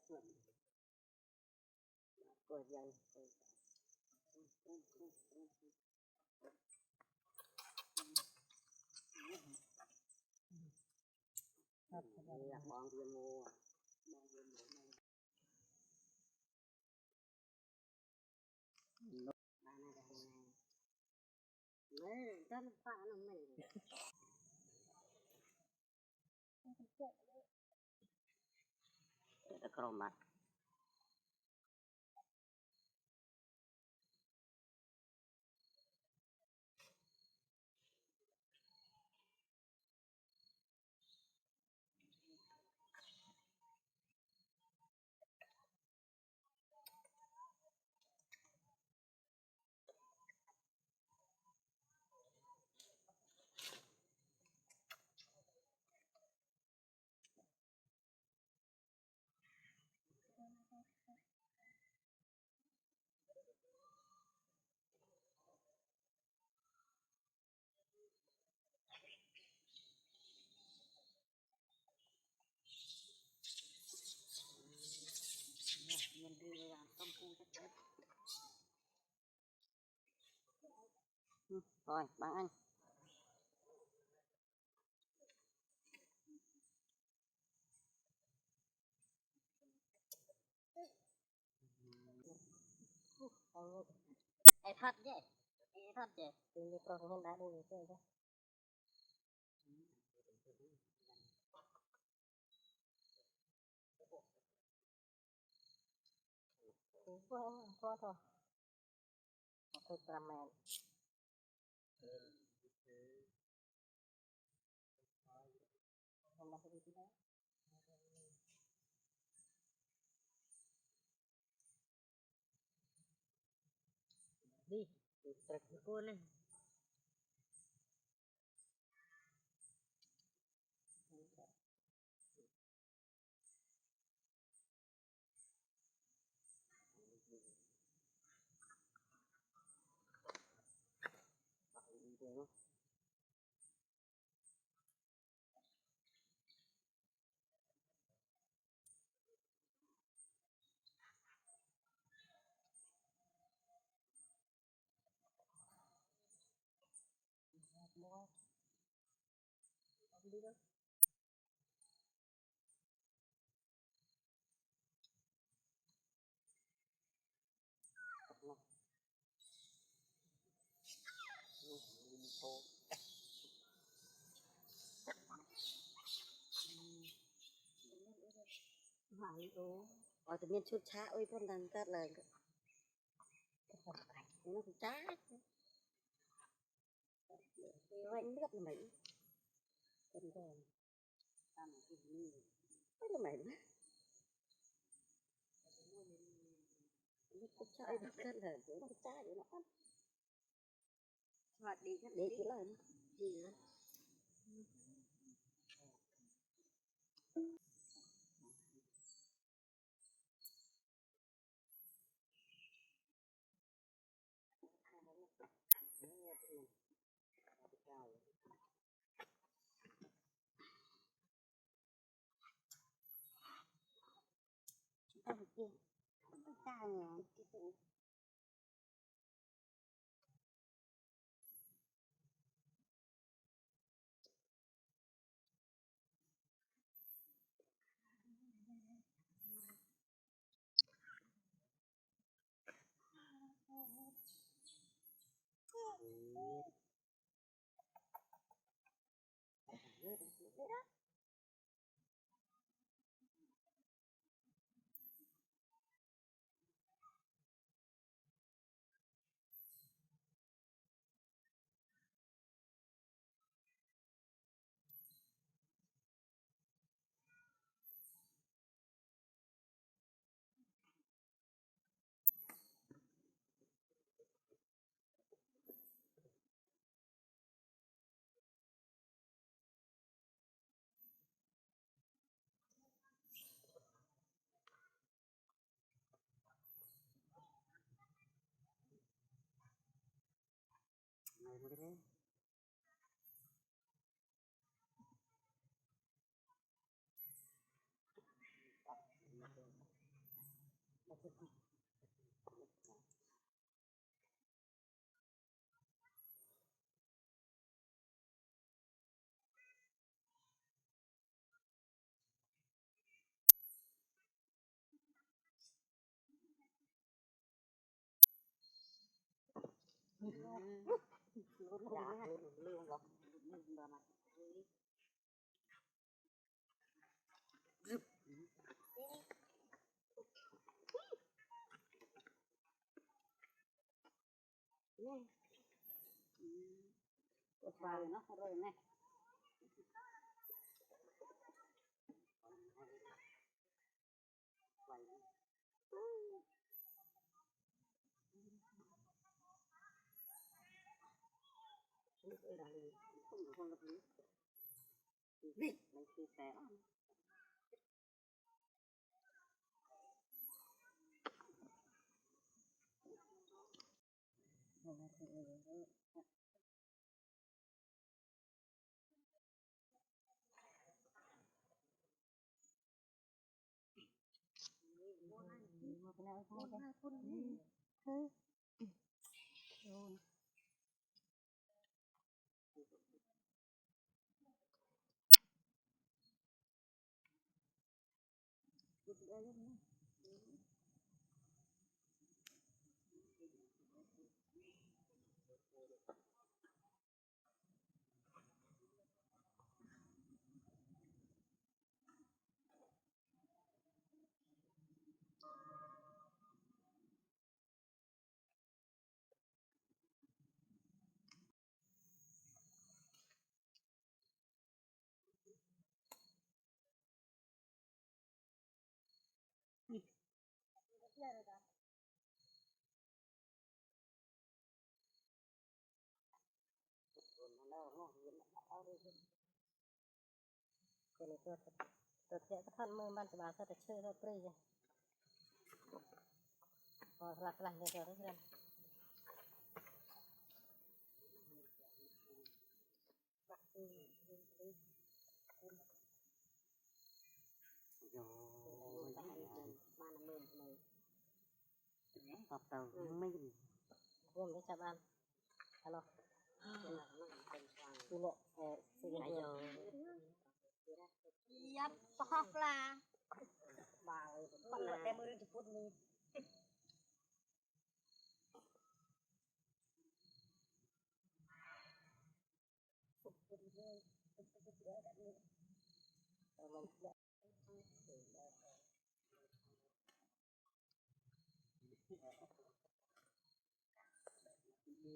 Cô dân là bọn viên mua lấy chân phá nó mình để có mặt mình đi làm công cụ chắc chắn rồi bạn anh thật vậy thật vậy thì con không đã đi chơi đó có thôi tôi làm mẹ không làm gì đó đi trật cô này mua không đi đâu hoài ố ở tự nhiên chút chá ơi con đang tát lời nó cũng chá anh biết là mấy con đèn biết là mấy nó chơi được cái lời nó chá vậy nó hoạt đi để cái lời gì nữa không kia không cha nhà lương lắm rồi nó rồi này vịt mình khi té cái này tôi sẽ thân mơ ban sẽ bảo tôi sẽ chơi nó free rồi lạc lạc rồi rồi đấy tập tàu mình gồm để chạm ăn alo chị nè chị nãy giờ Yap, pahak lah. bà con là em mới đi phút đi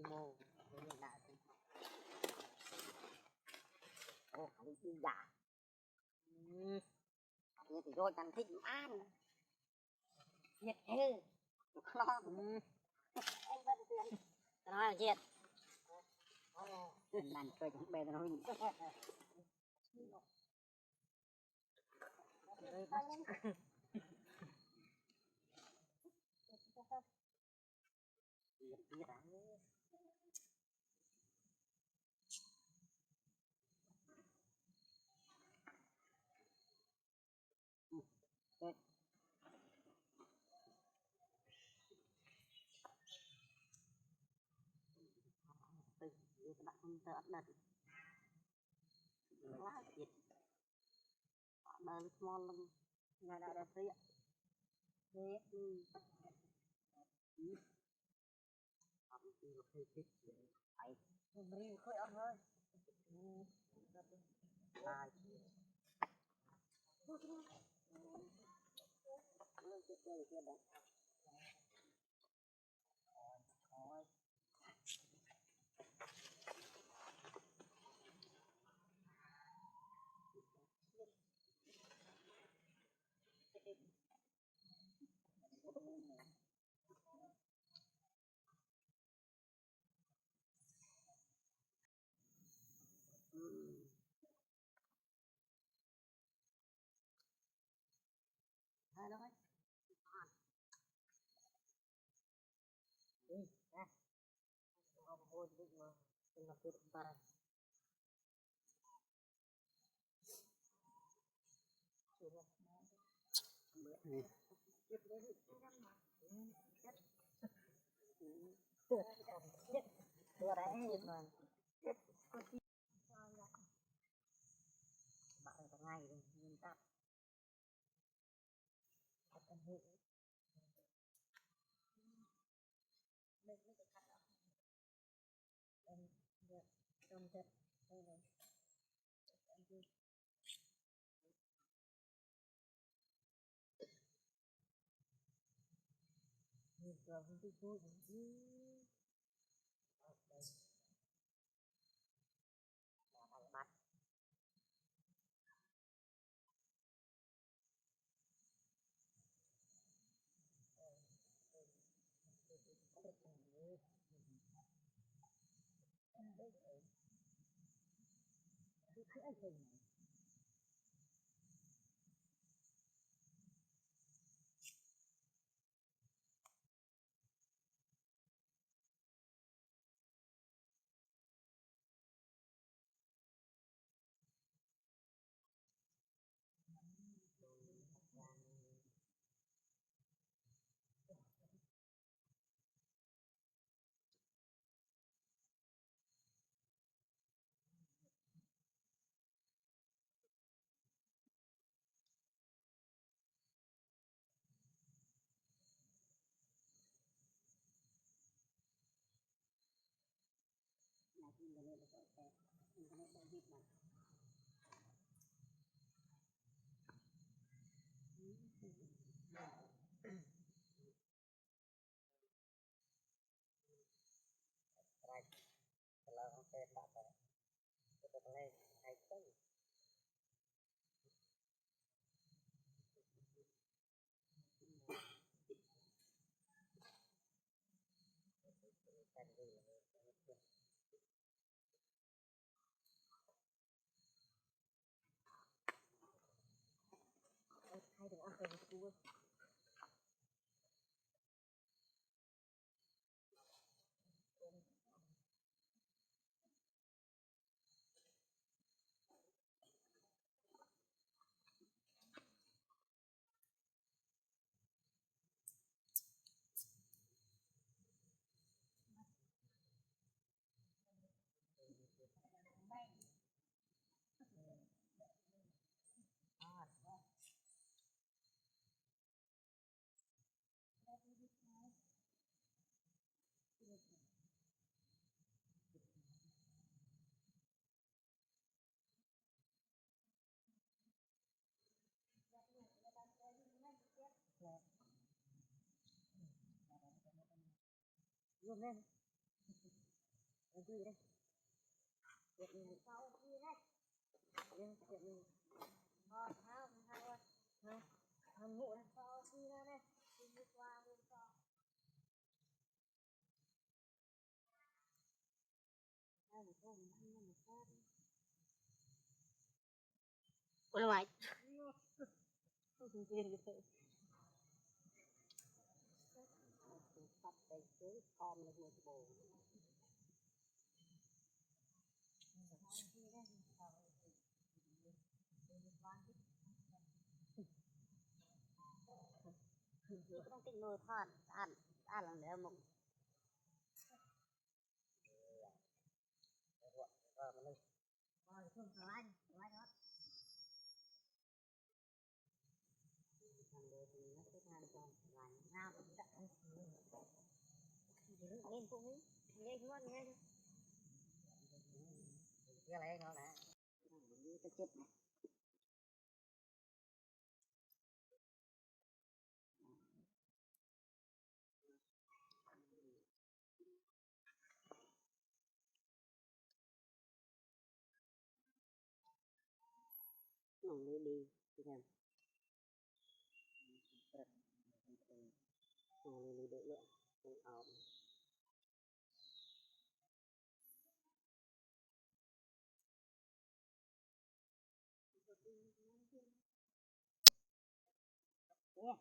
mồ ô đi đi giả như thì rồi càng thích ăn nhiệt thế lo em vẫn tiền nói là nhiệt đàn chơi cũng bè nó mình bạn không tớ đặt lá thịt đơn small lưng nhà đã đẹp đấy thế phải mình khơi ăn thôi ai hai đó ôi định mà đừng là tuyệt vời Đưa đấy rồi bạn là ngày mình ta trong chất nhìn vào không đi vui mặt này thì mình lên được cái mình lên được dịp này rồi là ok tạo ra cái lên hay tới hay được ăn cái cua luôn lên ở đây đây chuyện gì sau đi đây chuyện gì hao hao hao hao ngủ đây sau đi ra đây đi qua đi qua đây là con ăn nó một phát ôi mày không tiền cái sự bắt tay cứ con được một bồ không tin mơ thoát ăn là để một không có anh đó thằng đấy thì nó cứ than con làm nào cũng chậm lên cũng ấy lên ngon nghe cái này ngon nè cái chết này nó đi xem nó đi đợi lượng không yeah.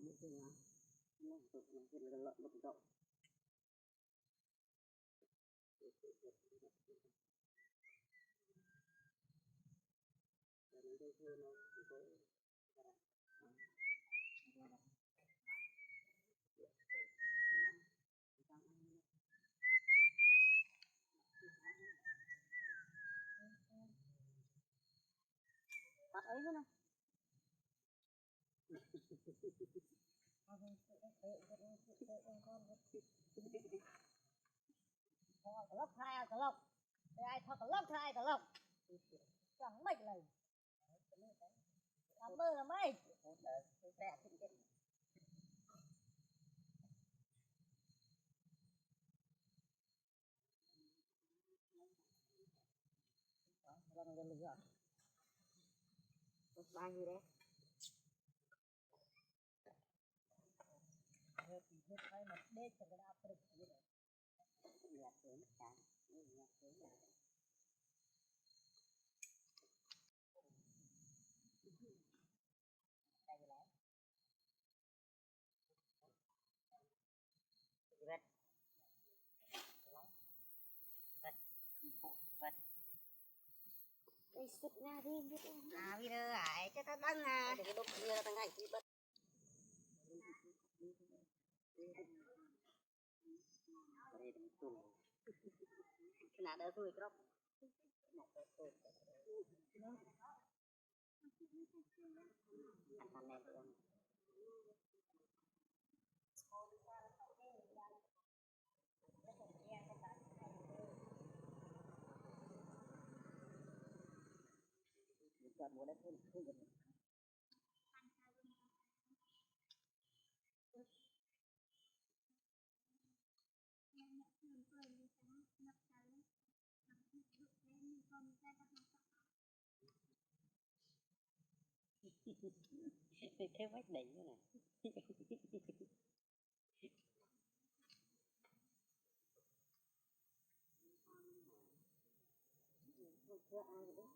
một cái là nó tụt nó cái là lợn một độ bắt ấy nữa nè cái lốc hai cái lốc ai thôi cái lốc hai cái lốc chẳng mấy lần làm bơ là mấy lần gần lửa bao nhiêu đấy thì hết cái mà đê cho cái đau cực gì đấy nhạt xuống chán nhạt xuống đây lại vật vật vật đây sụt na đi à bây giờ ai cho ta đăng à cái đốt kia là thằng hành chi bất đây đừng tuần cái nào đỡ thôi cái đó anh này được chọn một đất hơn không được thế vách đỉnh nữa này chưa ai nữa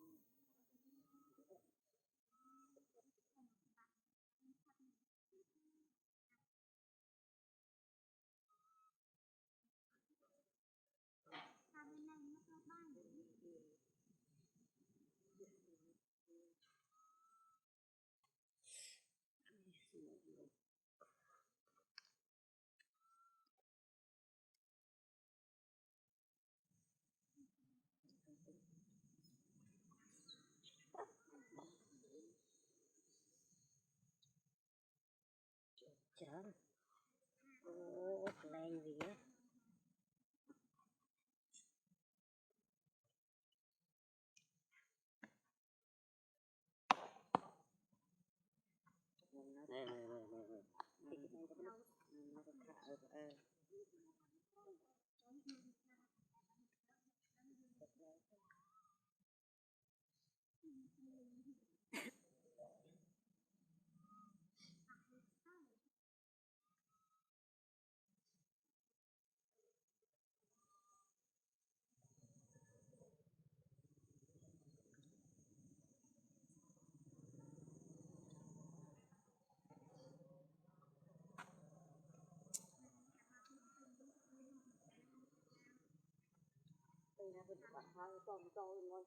chán ô lên gì á đây là cái bạn hai con trâu ngon